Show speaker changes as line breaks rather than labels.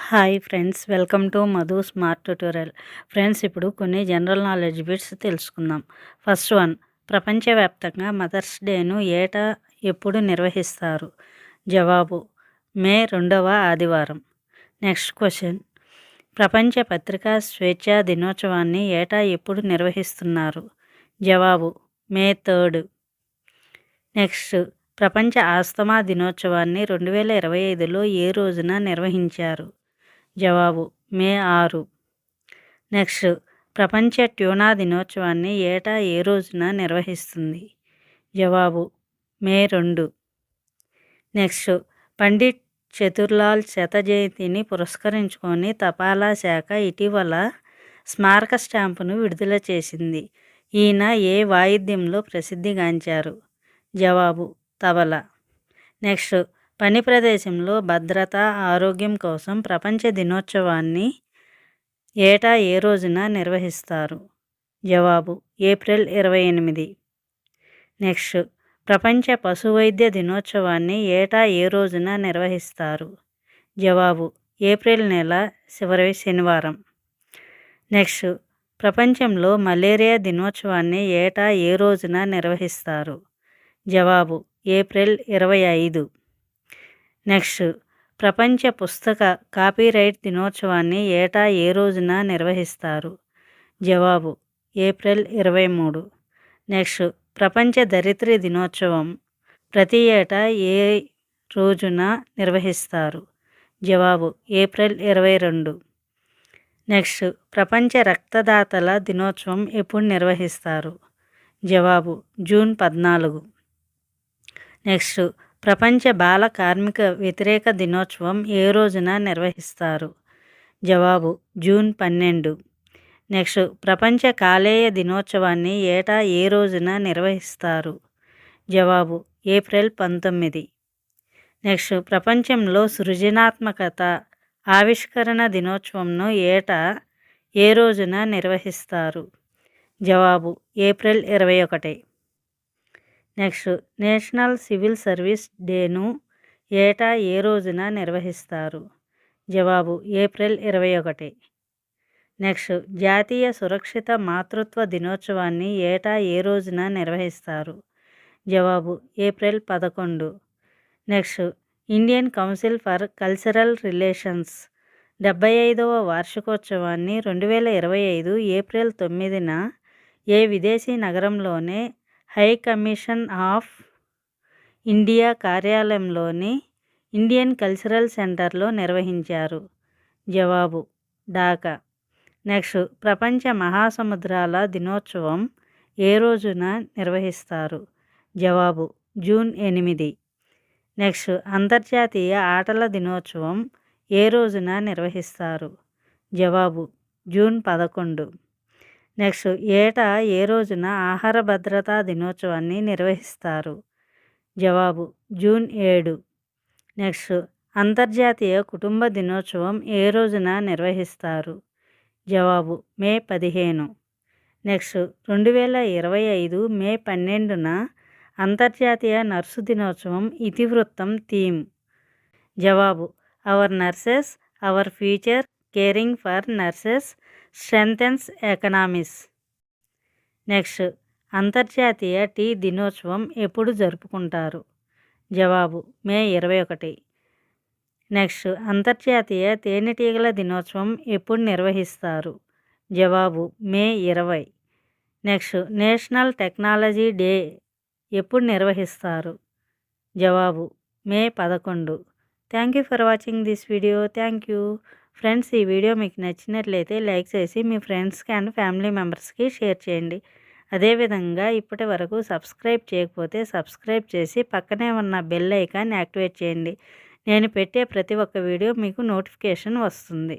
Hi friends, welcome to Madhu smart tutorial. Friends, ఇప్పుడు కొన్ని general knowledge bits తెలుసుకుందాం. First one, ప్రపంచవ్యాప్తంగా మదర్స్ డేను ఏటా ఎప్పుడు నిర్వహిస్తారు? జవాబు, మే 2వ ఆదివారం. నెక్స్ట్ క్వశ్చన్, ప్రపంచ పత్రికా స్వేచ్ఛా దినోత్సవాన్ని ఏటా ఎప్పుడు నిర్వహిస్తున్నారు? జవాబు, మే 3. నెక్స్ట్, ప్రపంచ ఆస్తమా దినోత్సవాన్ని 2025లో ఏ రోజున నిర్వహించారు? జవాబు, మే 6. నెక్స్ట్, ప్రపంచ ట్యూనా దినోత్సవాన్ని ఏటా ఏ రోజున నిర్వహిస్తుంది? జవాబు, మే 2. నెక్స్ట్, పండిట్ చతుర్లాల్ శత జయంతిని పురస్కరించుకొని తపాలా శాఖ ఇటీవల స్మారక స్టాంపును విడుదల చేసింది. ఈయన ఏ వాయిద్యంలో ప్రసిద్ధిగాంచారు? జవాబు, తబలా. నెక్స్ట్, పని ప్రదేశంలో భద్రత, ఆరోగ్యం కోసం ప్రపంచ దినోత్సవాన్ని ఏటా ఏ రోజున నిర్వహిస్తారు? జవాబు, ఏప్రిల్ 28. నెక్స్ట్, ప్రపంచ పశువైద్య దినోత్సవాన్ని ఏటా ఏ రోజున నిర్వహిస్తారు? జవాబు, ఏప్రిల్ నెల చివరి శనివారం. నెక్స్ట్, ప్రపంచంలో మలేరియా దినోత్సవాన్ని ఏటా ఏ రోజున నిర్వహిస్తారు? జవాబు, ఏప్రిల్ 25. నెక్స్ట్, ప్రపంచ పుస్తక కాపీరైట్ దినోత్సవాన్ని ఏటా ఏ రోజున నిర్వహిస్తారు? జవాబు, ఏప్రిల్ 23. నెక్స్ట్, ప్రపంచ ధరిత్రి దినోత్సవం ప్రతి ఏటా ఏ రోజున నిర్వహిస్తారు? జవాబు, ఏప్రిల్ 22. నెక్స్ట్, ప్రపంచ రక్తదాతల దినోత్సవం ఎప్పుడు నిర్వహిస్తారు? జవాబు, జూన్ 14. నెక్స్ట్, ప్రపంచ బాల కార్మిక వ్యతిరేక దినోత్సవం ఏ రోజున నిర్వహిస్తారు? జవాబు, జూన్ 12. నెక్స్ట్, ప్రపంచ కాలేయ దినోత్సవాన్ని ఏటా ఏ రోజున నిర్వహిస్తారు? జవాబు, ఏప్రిల్ 19. నెక్స్ట్, ప్రపంచంలో సృజనాత్మకత ఆవిష్కరణ దినోత్సవంను ఏటా ఏ రోజున నిర్వహిస్తారు? జవాబు, April 21. Next, national civil service డేను ఏటా ఏ రోజున నిర్వహిస్తారు? జవాబు, ఏప్రిల్ 21. నెక్స్ట్, జాతీయ సురక్షిత మాతృత్వ దినోత్సవాన్ని ఏటా ఏ రోజున నిర్వహిస్తారు? జవాబు, April 11. Next, Indian council for cultural relations 75వ వార్షికోత్సవాన్ని 2025 ఏప్రిల్ 9న ఏ విదేశీ నగరంలోనే హై కమిషన్ ఆఫ్ ఇండియా కార్యాలయంలోని ఇండియన్ కల్చరల్ సెంటర్లో నిర్వహించారు? జవాబు, ఢాకా. నెక్స్ట్, ప్రపంచ మహాసముద్రాల దినోత్సవం ఏ రోజున నిర్వహిస్తారు? జవాబు, జూన్ 8. నెక్స్ట్, అంతర్జాతీయ ఆటల దినోత్సవం ఏ రోజున నిర్వహిస్తారు? జవాబు, జూన్ 11. నెక్స్ట్, ఏటా ఏ రోజున ఆహార భద్రతా దినోత్సవాన్ని నిర్వహిస్తారు? జవాబు, జూన్ 7. నెక్స్ట్, అంతర్జాతీయ కుటుంబ దినోత్సవం ఏ రోజున నిర్వహిస్తారు? జవాబు, మే 15. నెక్స్ట్, 2025 మే 12న అంతర్జాతీయ నర్సు దినోత్సవం ఇతివృత్తం థీమ్? జవాబు, our nurses our future caring for nurses strengthens economies. Next, అంతర్జాతీయ టీ దినోత్సవం ఎప్పుడు జరుపుకుంటారు? జవాబు, మే 21. నెక్స్ట్, అంతర్జాతీయ తేనెటీగల దినోత్సవం ఎప్పుడు నిర్వహిస్తారు? జవాబు, మే 20. నెక్స్ట్, నేషనల్ టెక్నాలజీ డే ఎప్పుడు నిర్వహిస్తారు? జవాబు, మే 11. Thank you for watching this video. Thank you friends. ఈ వీడియో మీకు నచ్చినట్లయితే లైక్ చేసి మీ ఫ్రెండ్స్కి అండ్ ఫ్యామిలీ మెంబర్స్కి షేర్ చేయండి. అదేవిధంగా ఇప్పటి వరకు సబ్స్క్రైబ్ చేయకపోతే సబ్స్క్రైబ్ చేసి పక్కనే ఉన్న బెల్ ఐకాన్ యాక్టివేట్ చేయండి. నేను పెట్టే ప్రతి ఒక్క వీడియో మీకు నోటిఫికేషన్ వస్తుంది.